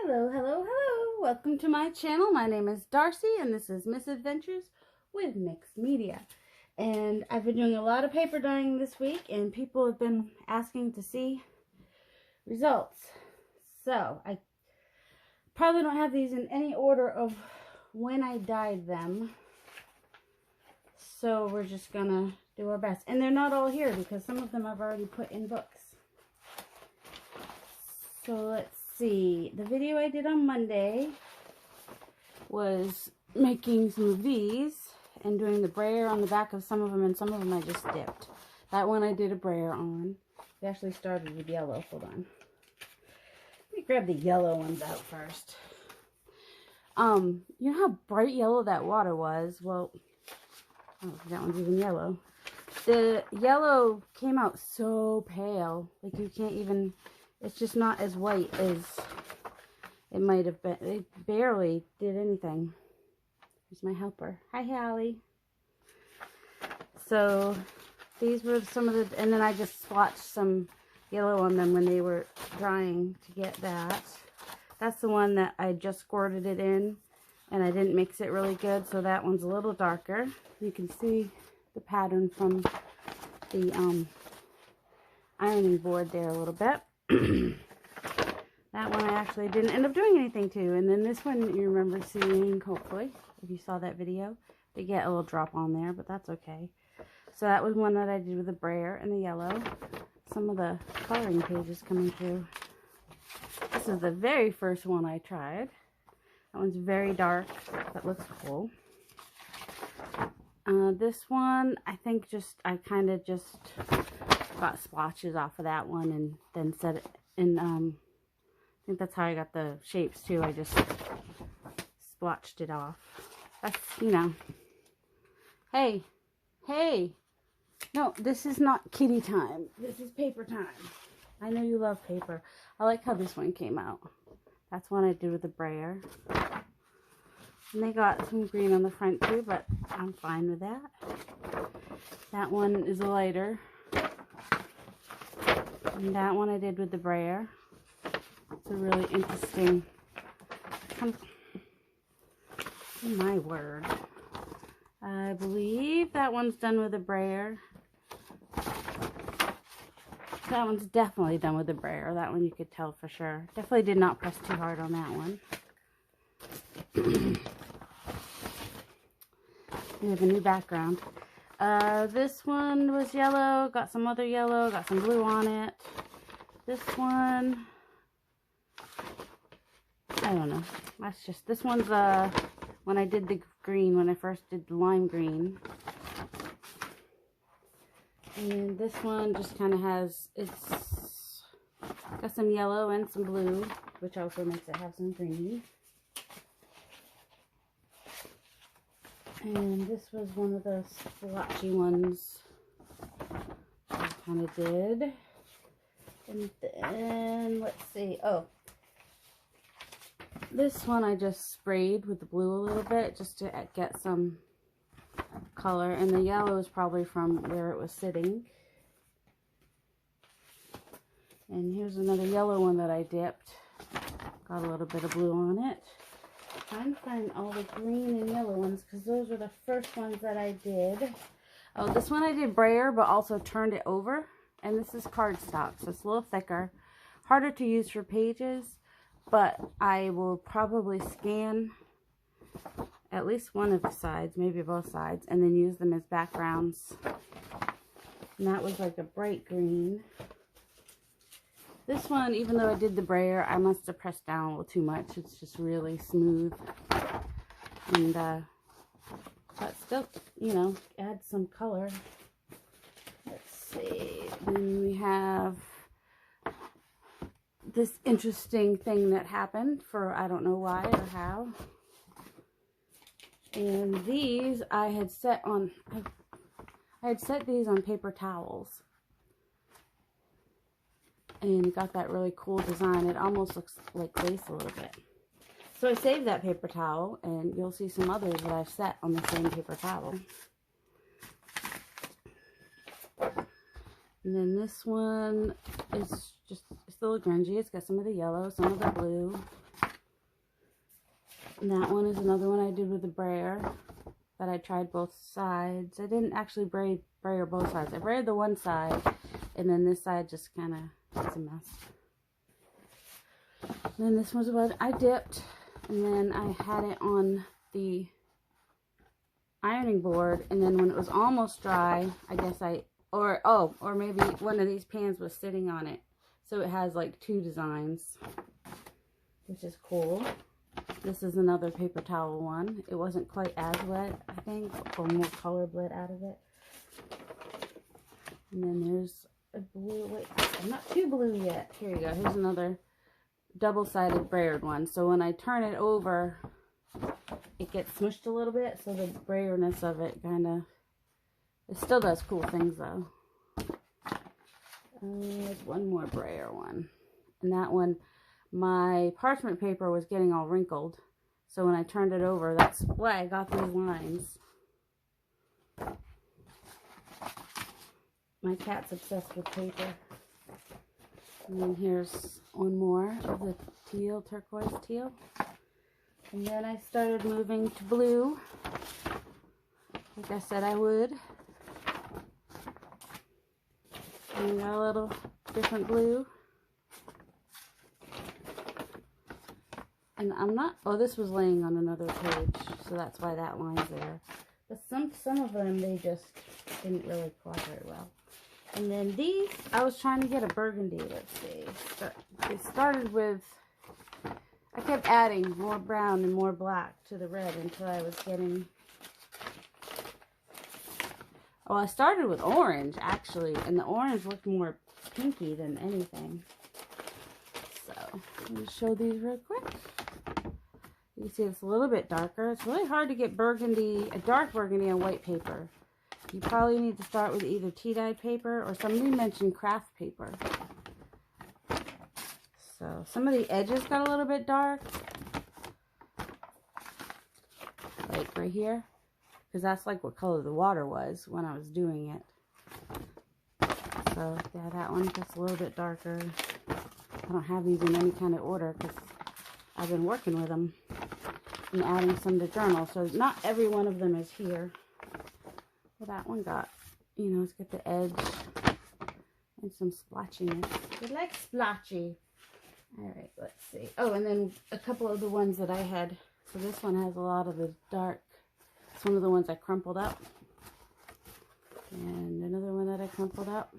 Hello, hello, hello. Welcome to my channel. My name is Darcy and this is Misadventures with Mixed Media. And I've been doing a lot of paper dyeing this week and people have been asking to see results. So I probably don't have these in any order of when I dyed them. So we're just gonna do our best. And they're not all here because some of them I've already put in books. So let's see. The video I did on Monday was making some of these and doing the brayer on the back of some of them, and some of them I just dipped. That one I did a brayer on. We actually started with yellow. Hold on. Let me grab the yellow ones out first. You know how bright yellow that water was? Well, oh, that one's even yellow. The yellow came out so pale. Like you can't even... It's just not as white as it might have been. It barely did anything. Here's my helper. Hi, Hallie. So these were some of the... And then I just splotched some yellow on them when they were drying to get that. That's the one that I just squirted it in. And I didn't mix it really good. So that one's a little darker. You can see the pattern from the ironing board there a little bit. That one I actually didn't end up doing anything to. And then this one you remember seeing, hopefully, if you saw that video. They get a little drop on there, but that's okay. So that was one that I did with the brayer and the yellow. Some of the coloring pages coming through. This is the very first one I tried. That one's very dark, but looks cool. This one, I think I kind of just got splotches off of that one and then set it in, I think that's how I got the shapes too. I just splotched it off. That's, you know. Hey, no, this is not kitty time. This is paper time. I know you love paper. I like how this one came out. That's one I did with the brayer. And they got some green on the front too, but I'm fine with that. That one is lighter. And that one I did with the brayer. It's a really interesting... Oh my word. I believe that one's done with the brayer. That one's definitely done with the brayer. That one you could tell for sure. Definitely did not press too hard on that one. We have a new background. This one was yellow. Got some other yellow. Got some blue on it. This one... I don't know. That's just... This one's when I did the green. When I first did the lime green. And this one just kind of has... It's got some yellow and some blue. Which also makes it have some green. And this was one of those splotchy ones I kind of did. And then, let's see. Oh, this one I just sprayed with the blue a little bit just to get some color. And the yellow is probably from where it was sitting. And here's another yellow one that I dipped. Got a little bit of blue on it. Trying to find all the green and yellow ones because those were the first ones that I did. Oh, this one I did brayer but also turned it over. And this is cardstock, so it's a little thicker. Harder to use for pages, but I will probably scan at least one of the sides, maybe both sides, and then use them as backgrounds. And that was like a bright green. This one, even though I did the brayer, I must have pressed down a little too much. It's just really smooth. And, but still, you know, add some color. Let's see. Then we have this interesting thing that happened for, I don't know why or how. And these I had set on, I had set these on paper towels. And got that really cool design. It almost looks like lace a little bit. So I saved that paper towel, and you'll see some others that I've set on the same paper towel. And then this one is just, it's a little grungy. It's got some of the yellow, some of the blue. And that one is another one I did with the brayer, that I tried both sides. I didn't actually brayer both sides. I brayed the one side, and then this side just kind of, it's a mess. And then this was what I dipped, and then I had it on the ironing board, and then when it was almost dry, I guess or maybe one of these pans was sitting on it. So it has like two designs, which is cool. This is another paper towel one. It wasn't quite as wet, I think. I'll pull more color bled out of it. And then there's a blue. Wait, I'm not too blue yet. Here you go. Here's another double-sided brayered one. So when I turn it over, it gets smushed a little bit. So the brayerness of it kind of, it still does cool things though. There's one more brayer one. And that one, my parchment paper was getting all wrinkled, so when I turned it over, that's why I got these lines. My cat's obsessed with paper. And then here's one more of the teal, turquoise teal. And then I started moving to blue, like I said I would. And we got a little different blue. And I'm not, oh, this was laying on another page, so that's why that line's there. But some of them, they just didn't really cooperate well. And then these, I was trying to get a burgundy, let's see. It started with, I kept adding more brown and more black to the red until I was getting, well, I started with orange, actually, and the orange looked more pinky than anything. So, let me show these real quick. You can see it's a little bit darker. It's really hard to get burgundy, a dark burgundy on white paper. You probably need to start with either tea-dyed paper or somebody mentioned craft paper. So some of the edges got a little bit dark. Like right here. Because that's like what color the water was when I was doing it. So yeah, that one gets a little bit darker. I don't have these in any kind of order because I've been working with them and adding some to journal, so not every one of them is here. Well, that one got, you know, it's got the edge and some splotchiness. You like splotchy. Alright, let's see. Oh, and then a couple of the ones that I had. So this one has a lot of the dark. It's one of the ones I crumpled up. And another one that I crumpled up.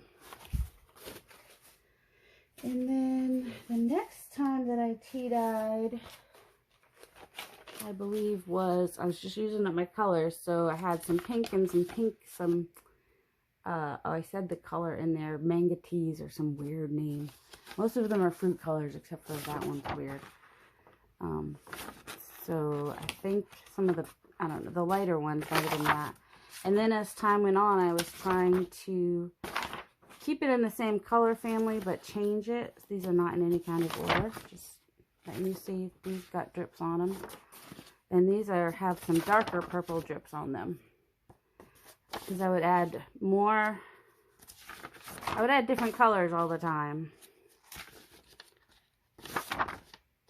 And then the next time that I tea-dyed, I believe I was just using up my colors, so I had some pink and some pink, oh, I said the color in there, Mangatees or some weird name. Most of them are fruit colors, except for that one's weird. So I think some of the, I don't know, the lighter ones might have been that. And then as time went on, I was trying to keep it in the same color family, but change it. These are not in any kind of order. Just letting you see, these got drips on them. And these have some darker purple drips on them. Because I would add more, I would add different colors all the time.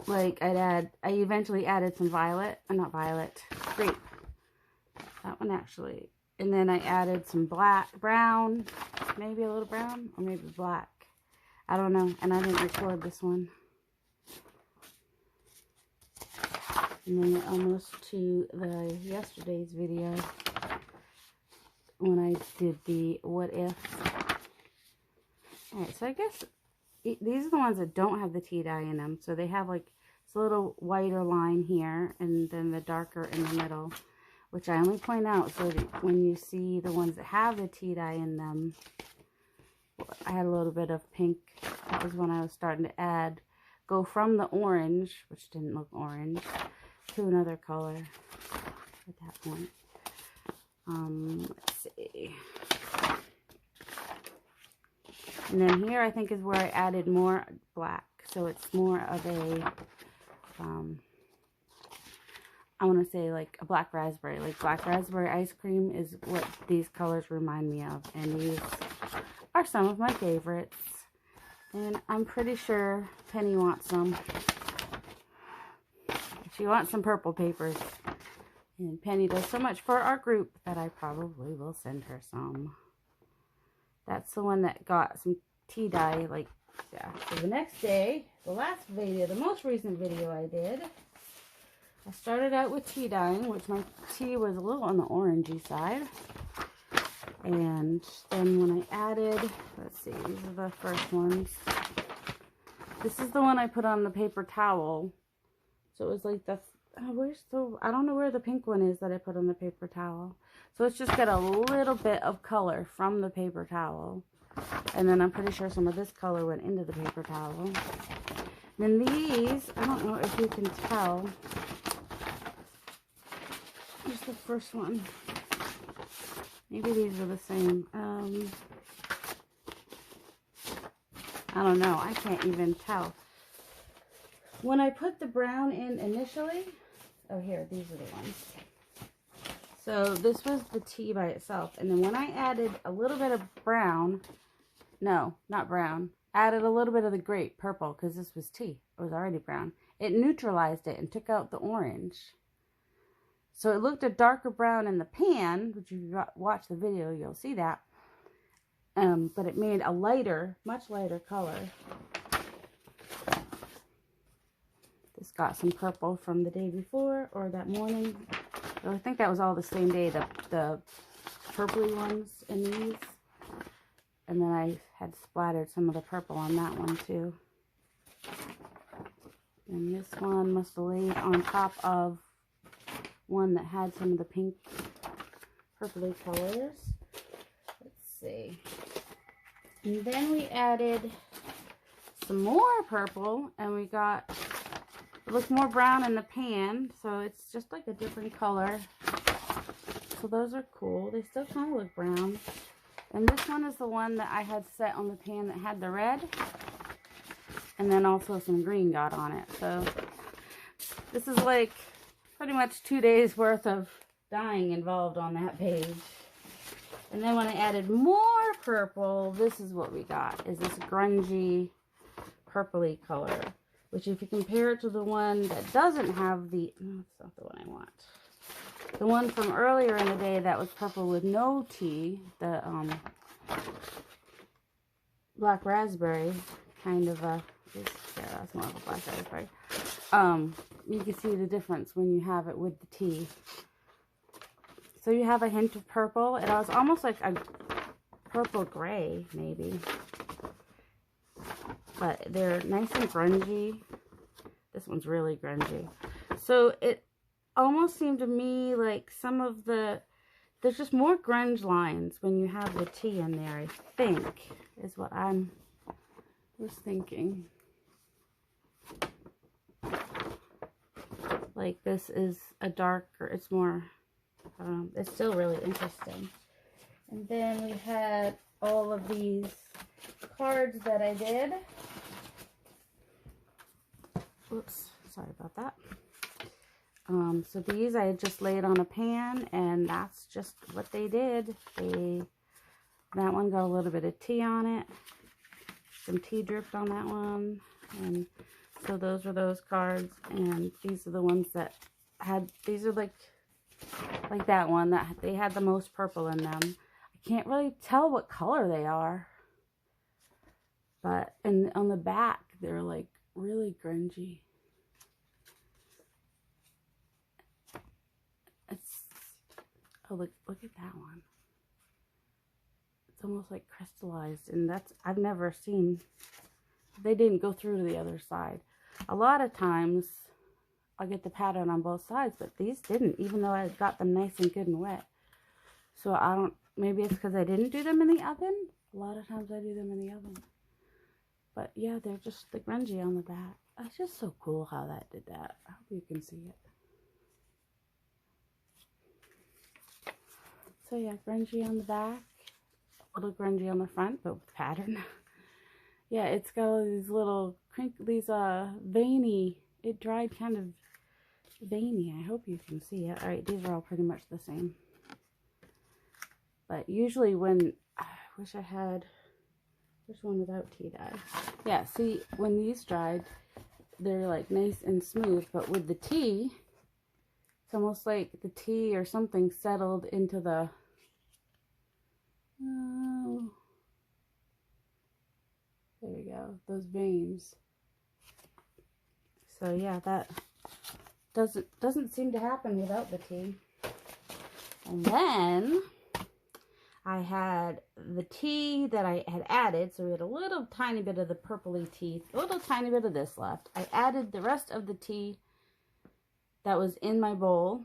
Like I eventually added some violet, not violet, grape. That one actually. And then I added some brown, maybe a little brown, or maybe black. I don't know, and I didn't record this one. And then almost to yesterday's video when I did the what if. Alright, so I guess these are the ones that don't have the tea dye in them. So they have like this little whiter line here and then the darker in the middle, which I only point out so that when you see the ones that have the tea dye in them, I had a little bit of pink. That was when I was starting to go from the orange, which didn't look orange, to another color at that point. Let's see. And then here I think is where I added more black. So it's more of a, I want to say like a black raspberry. Like black raspberry ice cream is what these colors remind me of. And these are some of my favorites. And I'm pretty sure Penny wants some. She wants some purple papers. And Penny does so much for our group that I probably will send her some. That's the one that got some tea dye, like, yeah. So the next day, the last video, the most recent video I did, I started out with tea dyeing, which my tea was a little on the orangey side. And then when I added, let's see, these are the first ones. This is the one I put on the paper towel. So it was like the, I don't know where the pink one is that I put on the paper towel. So it's just got a little bit of color from the paper towel. And then I'm pretty sure some of this color went into the paper towel. Then these, I don't know if you can tell. Here's the first one. Maybe these are the same. I don't know. I can't even tell. When I put the brown in initially, oh here, these are the ones. So this was the tea by itself. And then when I added a little bit of brown, no, not brown, added a little bit of the grape purple, because this was tea. It was already brown. It neutralized it and took out the orange. So it looked a darker brown in the pan, which if you watch the video, you'll see that. But it made a lighter, much lighter color. This got some purple from the day before, or that morning. So I think that was all the same day, the purpley ones in these. And then I had splattered some of the purple on that one too. And this one must have laid on top of one that had some of the pink purpley colors. Let's see. And then we added some more purple, and we got, it looked more brown in the pan, so it's just like a different color. So those are cool. They still kind of look brown. And this one is the one that I had set on the pan that had the red. And then also some green got on it. So this is like pretty much 2 days worth of dyeing involved on that page. And then when I added more purple, this is what we got, is this grungy purpley color. Which if you compare it to the one that doesn't have the, no, it's not the one I want. The one from earlier in the day that was purple with no tea, the black raspberry, kind of a, yeah, that's more of a black raspberry. You can see the difference when you have it with the tea. So you have a hint of purple. It was almost like a purple gray, maybe. But they're nice and grungy. This one's really grungy. So it almost seemed to me like some of the, there's just more grunge lines when you have the tea in there, I think, is what I was thinking. Like this is a darker, it's more, it's still really interesting. And then we had all of these cards that I did. Whoops, sorry about that. So these I just laid on a pan, and that's just what they did. That one got a little bit of tea on it. Some tea dripped on that one. And so those were those cards, and these are the ones that had, these are like that one, that they had the most purple in them. I can't really tell what color they are. But, and on the back, they're like really grungy. It's, oh, look at that one. It's almost like crystallized, and that's, I've never seen, they didn't go through to the other side. A lot of times, I'll get the pattern on both sides, but these didn't, even though I got them nice and good and wet. So I don't, maybe it's because I didn't do them in the oven. A lot of times I do them in the oven. But yeah, they're just the grungy on the back. It's just so cool how that did that. I hope you can see it. So yeah, grungy on the back. A little grungy on the front, but with pattern. Yeah, it's got all these little veiny, it dried kind of veiny. I hope you can see it. Alright, these are all pretty much the same. But usually when, I wish I had, there's one without tea dye. Yeah, see, when these dried, they're like nice and smooth. But with the tea, it's almost like the tea or something settled into the, oh, there we go, those veins. So yeah, that doesn't seem to happen without the tea. And then I had the tea that I had added. So we had a little tiny bit of the purpley tea, a little tiny bit of this left. I added the rest of the tea that was in my bowl,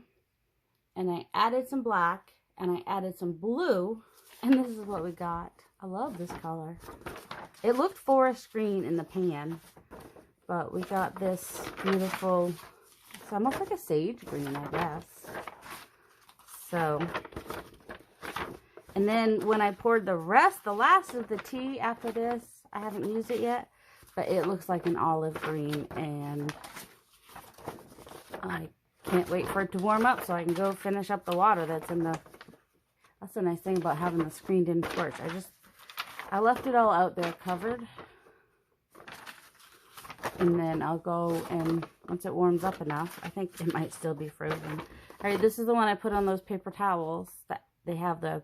and I added some black, and I added some blue, and this is what we got. I love this color. It looked forest green in the pan, but we got this beautiful, it's almost like a sage green, I guess. So, and then when I poured the last of the tea after this, I haven't used it yet, but it looks like an olive green, and I can't wait for it to warm up so I can go finish up the water that's in the, that's the nice thing about having the screened-in porch. I left it all out there covered, and then I'll go, and once it warms up enough, I think it might still be frozen. All right, this is the one I put on those paper towels that they have the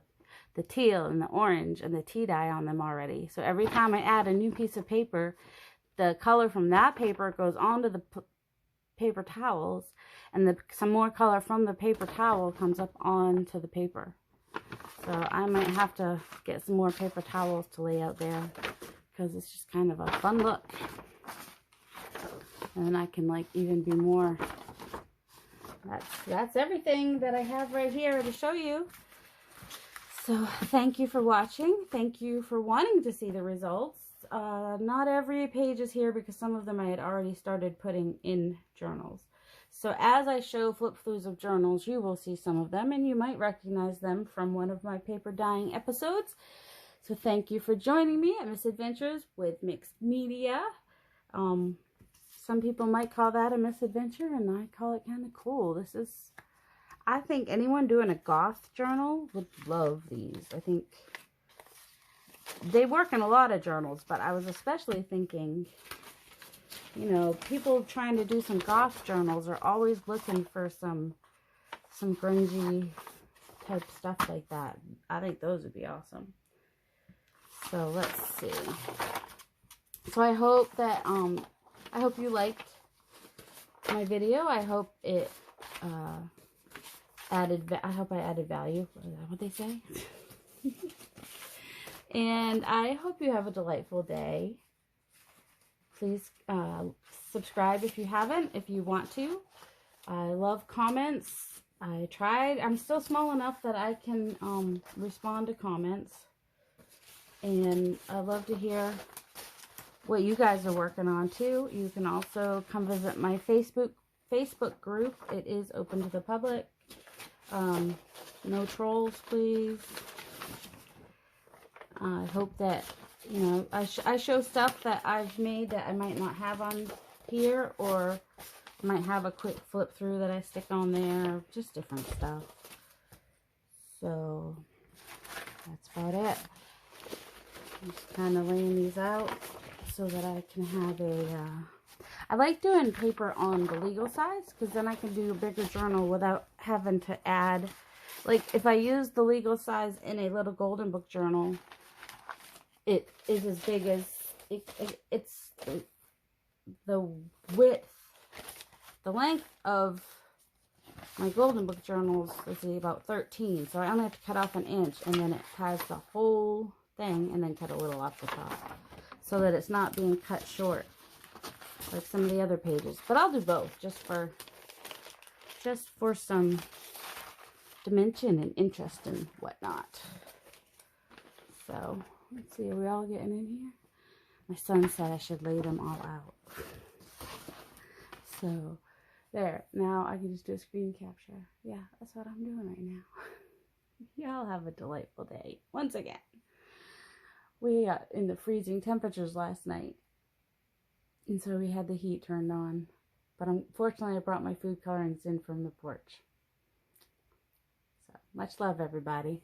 teal and the orange and the tea dye on them already. So every time I add a new piece of paper, the color from that paper goes onto the paper towels, and some more color from the paper towel comes up onto the paper. So I might have to get some more paper towels to lay out there, because it's just kind of a fun look. And then I can like even be more, that's everything that I have right here to show you. So thank you for watching. Thank you for wanting to see the results. Not every page is here because some of them I had already started putting in journals. So as I show flip-throughs of journals, you will see some of them, and you might recognize them from one of my paper dyeing episodes. So thank you for joining me at Misadventures with Mixed Media. Some people might call that a misadventure, and I call it kind of cool. This is, I think anyone doing a goth journal would love these. I think they work in a lot of journals, but I was especially thinking, you know, people trying to do some goth journals are always looking for some grungy type stuff like that. I think those would be awesome. So let's see. So I hope that I hope you liked my video. I hope it I hope I added value. Is that what they say? And I hope you have a delightful day. Please subscribe if you haven't, if you want to. I love comments. I'm still small enough that I can respond to comments. And I love to hear what you guys are working on too. You can also come visit my Facebook group. It is open to the public. No trolls, please. I hope that, you know, I show stuff that I've made that I might not have on here, or might have a quick flip through that I stick on there, just different stuff. So that's about it. I'm just kind of laying these out so that I can have I like doing paper on the legal size, because then I can do a bigger journal without having to add, like if I use the legal size in a little golden book journal, it is as big as, it's the width, the length of my golden book journals is about 13, so I only have to cut off an inch, and then it ties the whole thing, and then cut a little off the top, so that it's not being cut short like some of the other pages. But I'll do both, just for some dimension and interest and whatnot. So let's see, are we all getting in here? My son said I should lay them all out. So there, now I can just do a screen capture. Yeah, that's what I'm doing right now. Y'all have a delightful day. Once again, we got in the freezing temperatures last night, and so we had the heat turned on. But unfortunately, I brought my food colorings in from the porch. So much love, everybody.